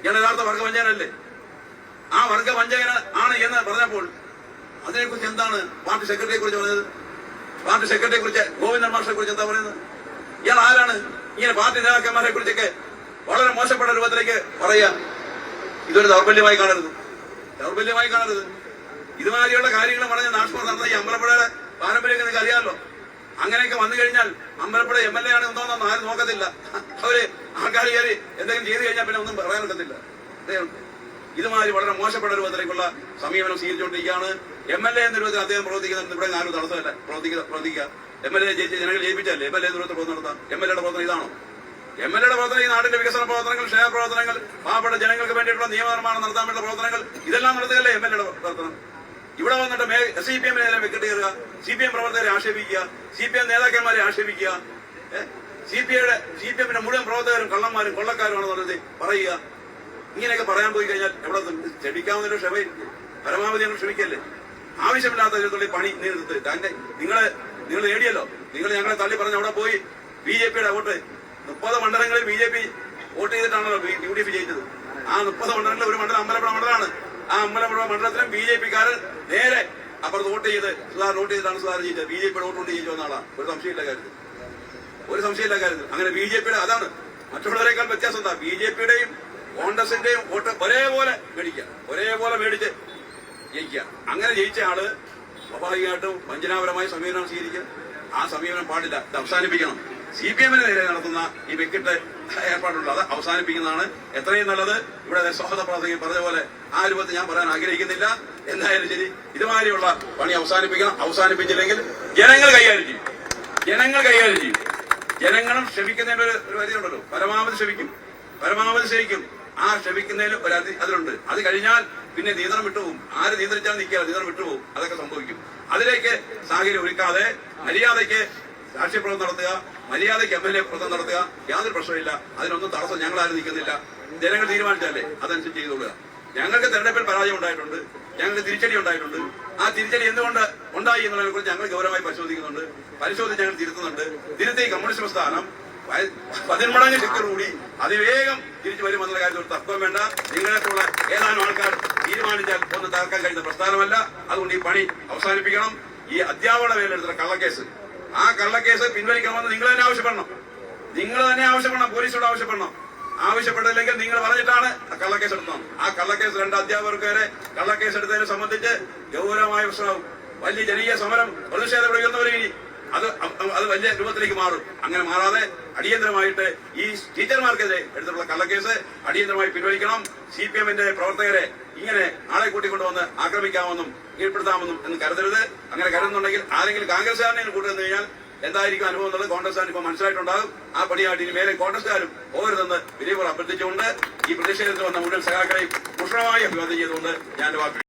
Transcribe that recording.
ഇയാൾ യഥാർത്ഥ വർഗവഞ്ചകനല്ലേ? ആ വർഗവഞ്ചകന ആണ് എന്ന് പറഞ്ഞപ്പോൾ അതിനെക്കുറിച്ച് എന്താണ് പാർട്ടി സെക്രട്ടറിയെ കുറിച്ച് പറഞ്ഞത്? പാർട്ടി സെക്രട്ടറിയെ കുറിച്ച് ഗോവിന്ദൻ മാഷിനെ കുറിച്ച് എന്താ പറയുന്നത്? ഇയാൾ ആരാണ് ഇങ്ങനെ പാർട്ടി നേതാക്കന്മാരെ കുറിച്ചൊക്കെ വളരെ മോശപ്പെട്ട രൂപത്തിലേക്ക് പറയുക? ഇതൊരു ദൗർബല്യമായി കാണരുത്, ദൗർബല്യമായി കാണരുത്. ഇതുമാതിരിയുള്ള കാര്യങ്ങൾ പറഞ്ഞ നാഷ്മ നടന്ന ഈ അമ്പലപ്പുഴയുടെ പാരമ്പര്യം നിങ്ങൾക്ക് അറിയാമല്ലോ. അങ്ങനെയൊക്കെ വന്നു കഴിഞ്ഞാൽ അമ്പലപ്പുഴ MLA ആണ് എന്തോന്നൊന്നും ആരും നോക്കത്തില്ല. അവര് ആൾക്കാർ കയറി എന്തെങ്കിലും ചെയ്തു കഴിഞ്ഞാൽ പിന്നെ ഒന്നും പറയാൻ പറ്റത്തില്ല. ഇതുമാതിരി വളരെ മോശപ്പെട്ട രൂപത്തിലേക്കുള്ള സമീപനം സ്വീകരിച്ചുകൊണ്ടിരിക്കുകയാണ്. MLA എന്ന രൂപത്തിൽ അദ്ദേഹം പ്രവർത്തിക്കുന്നുണ്ട്. ഇവിടെ ആരും തടസ്സമല്ല പ്രവർത്തിക്കുക. MLA ജനങ്ങൾ ജയിപ്പിച്ചല്ലേ MLA എന്ന രൂപത്തിൽ പ്രവർത്തനം നടത്താം. MLAയുടെ പ്രവർത്തനം ഇതാണോ? MLAയുടെ പ്രവർത്തനം ഈ നാടിന്റെ വികസന പ്രവർത്തനങ്ങൾ, ക്ഷേമ പ്രവർത്തനങ്ങൾ, പാവപ്പെട്ട ജനങ്ങൾക്ക് വേണ്ടിയിട്ടുള്ള നിയമനിർമ്മാണം നടത്താൻ വേണ്ട പ്രവർത്തനങ്ങൾ ഇതെല്ലാം നടത്തുകയല്ലേ MLAയുടെ പ്രവർത്തനം. ഇവിടെ വന്നിട്ട് CPM വിക്കറ്റ് കയറുക, CPM പ്രവർത്തകരെ ആക്ഷേപിക്കുക, CPM നേതാക്കന്മാരെ ആക്ഷേപിക്കുക, CPMന്റെ മുഴുവൻ പ്രവർത്തകരും കള്ളന്മാരും കൊള്ളക്കാരുമാണെന്ന് പറഞ്ഞത് പറയുക. ഇങ്ങനെയൊക്കെ പറയാൻ പോയി കഴിഞ്ഞാൽ എവിടെ ക്ഷമിക്കാവുന്നതിന്റെ ക്ഷമ പരമാവധി ഞങ്ങൾ ക്ഷമിക്കല്ലേ? ആവശ്യമില്ലാത്ത വിധത്തിലുള്ള പണി നേരിട്ട് നിങ്ങൾ നേടിയല്ലോ. നിങ്ങൾ ഞങ്ങളെ തള്ളി പറഞ്ഞ് അവിടെ പോയി BJPയുടെ വോട്ട് 30 മണ്ഡലങ്ങളിൽ BJP വോട്ട് ചെയ്തിട്ടാണല്ലോ UDF ജയിച്ചത്. ആ 30 മണ്ഡലങ്ങളിൽ ഒരു മണ്ഡലം അമ്പലപ്പുഴ മണ്ഡലമാണ്. ആ അമ്പലപ്പുഴ മണ്ഡലത്തിലും BJPക്കാരൻ നേരെ അപ്പുറത്ത് വോട്ട് ചെയ്തിട്ടാണ് സുധാർ ജയിച്ചത്. BJPയുടെ വോട്ട് കൊണ്ട് ജയിച്ചു വന്ന ആളാണ്. ഒരു സംശയമില്ല കാര്യത്തിൽ. അങ്ങനെ BJPയുടെ അതാണ് മറ്റുള്ളവരെക്കാൾ വ്യത്യാസം എന്താ? BJPയുടെയും കോൺഗ്രസിന്റെയും വോട്ട് ഒരേപോലെ മേടിച്ച് ജയിക്കുക. അങ്ങനെ ജയിച്ച ആള് സ്വാഭാവികമായിട്ടും വഞ്ചനാപരമായ സമീപനം സ്വീകരിക്കുക. ആ സമീപനം പാടില്ല. ഇത് അവസാനിപ്പിക്കണം. CPMന് നേരെ നടത്തുന്ന ഈ വെക്കിട്ട് ഏർപ്പാടുണ്ട്, അത് അവസാനിപ്പിക്കുന്നതാണ് എത്രയും നല്ലത്. ഇവിടെ സൗഹൃദ പ്രവർത്തകൻ പറഞ്ഞ പോലെ ആ രൂപത്തിൽ ഞാൻ പറയാൻ ആഗ്രഹിക്കുന്നില്ല. എന്തായാലും ശരി, ഇതുമാതിരിയുള്ള പണി അവസാനിപ്പിക്കണം. അവസാനിപ്പിച്ചില്ലെങ്കിൽ ജനങ്ങൾ കൈകാര്യം ചെയ്യും. ജനങ്ങളും ക്ഷമിക്കുന്നതിന് ഒരു പരിധിയുണ്ടല്ലോ. പരമാവധി ക്ഷമിക്കും. ആ ക്ഷമിക്കുന്നതിൽ ഒരു അതിലുണ്ട്. അത് കഴിഞ്ഞാൽ പിന്നെ നിയന്ത്രണം വിട്ടുപോകും. ആര് നിയന്ത്രിച്ചാൽ നിയന്ത്രണം വിട്ടുപോകും. അതൊക്കെ സംഭവിക്കും. അതിലേക്ക് സാഹചര്യം ഒരുക്കാതെ മര്യാദയ്ക്ക് രാഷ്ട്രീയ പ്രവർത്തനം നടത്തുക, മര്യാദയ്ക്ക് MLA പ്രവർത്തനം നടത്തുക. യാതൊരു പ്രശ്നമില്ല. അതിനൊന്നും തടസ്സം ഞങ്ങളാരും നിൽക്കുന്നില്ല. ജനങ്ങൾ തീരുമാനിച്ചല്ലേ അതനുസരിച്ച് ചെയ്തോളുക. ഞങ്ങൾക്ക് തെരഞ്ഞെടുപ്പിൽ പരാജയം ഉണ്ടായിട്ടുണ്ട്, ഞങ്ങൾക്ക് തിരിച്ചടി ഉണ്ടായിട്ടുണ്ട്. ആ തിരിച്ചടി എന്തുകൊണ്ട് ഉണ്ടായി എന്നുള്ളതിനെ കുറിച്ച് ഞങ്ങൾ ഗൗരവമായി പരിശോധിച്ച് ഞങ്ങൾ തിരുത്തി കമ്മ്യൂണിസ്റ്റ് പ്രസ്ഥാനം 10 മടങ്ങ് ശക്തിയോടുകൂടി അതിവേഗം തിരിച്ചു വരുമെന്നുള്ള കാര്യത്തിൽ തർക്കം വേണ്ട. നിങ്ങളെപ്പോലുള്ള ഏതാനും ആൾക്കാർ തീരുമാനിച്ചാൽ ഒന്ന് തകർക്കാൻ കഴിയുന്ന പ്രസ്ഥാനമല്ല. അതുകൊണ്ട് ഈ പണി അവസാനിപ്പിക്കണം. ഈ അധ്യാപകരുടെ മേലെടുത്ത കള്ളക്കേസ്, ആ കള്ളക്കേസ് പിൻവലിക്കണമെന്ന് നിങ്ങൾ തന്നെ ആവശ്യപ്പെടണം. പോലീസോട് ആവശ്യപ്പെട്ടില്ലെങ്കിൽ നിങ്ങൾ പറഞ്ഞിട്ടാണ് കള്ളക്കേസ് എടുത്തത്. ആ കള്ളക്കേസ് 2 അധ്യാപകർക്കെതിരെ കള്ളക്കേസ് എടുത്തതിനെ സംബന്ധിച്ച് ഗൗരവമായ പ്രശ്നവും വലിയ ജനകീയ സമരം പ്രതിഷേധം ഉയർന്നവരും അത് വലിയ രൂപത്തിലേക്ക് മാറും. അങ്ങനെ മാറാതെ അടിയന്തരമായിട്ട് ഈ ടീച്ചർമാർക്കെതിരെ എടുത്തിട്ടുള്ള കള്ളക്കേസ് അടിയന്തരമായി പിൻവലിക്കണം. CPMന്റെ പ്രവർത്തകരെ ഇങ്ങനെ ആളെ കൂട്ടിക്കൊണ്ടുവന്ന് ആക്രമിക്കാമെന്നും കീഴ്പ്പെടുത്താമെന്നും എന്ന് കരുതരുത്. അങ്ങനെ കരുതുന്നുണ്ടെങ്കിൽ ആരെങ്കിലും കോൺഗ്രസ്സുകാരനെ കൂട്ടുവന്നു കഴിഞ്ഞാൽ എന്തായിരിക്കും അനുഭവം എന്നുള്ളത് കോൺഗ്രസ്സുകാരൻ ഇപ്പൊ മനസ്സിലായിട്ടുണ്ടാകും. ആ പണിയായിട്ട് ഇനി മേലെ കോൺഗ്രസ്സുകാരും പോകരുതെന്ന് വിനീപൂർവ്വം അഭ്യർത്ഥിച്ചുകൊണ്ട് ഈ പ്രതിഷേധത്തിൽ വന്ന മുഴുവൻ സഖാക്കളെയും ഉഷ്ണമായി അഭിവാദ്യം ചെയ്തുകൊണ്ട് ഞാൻ വാക്ക്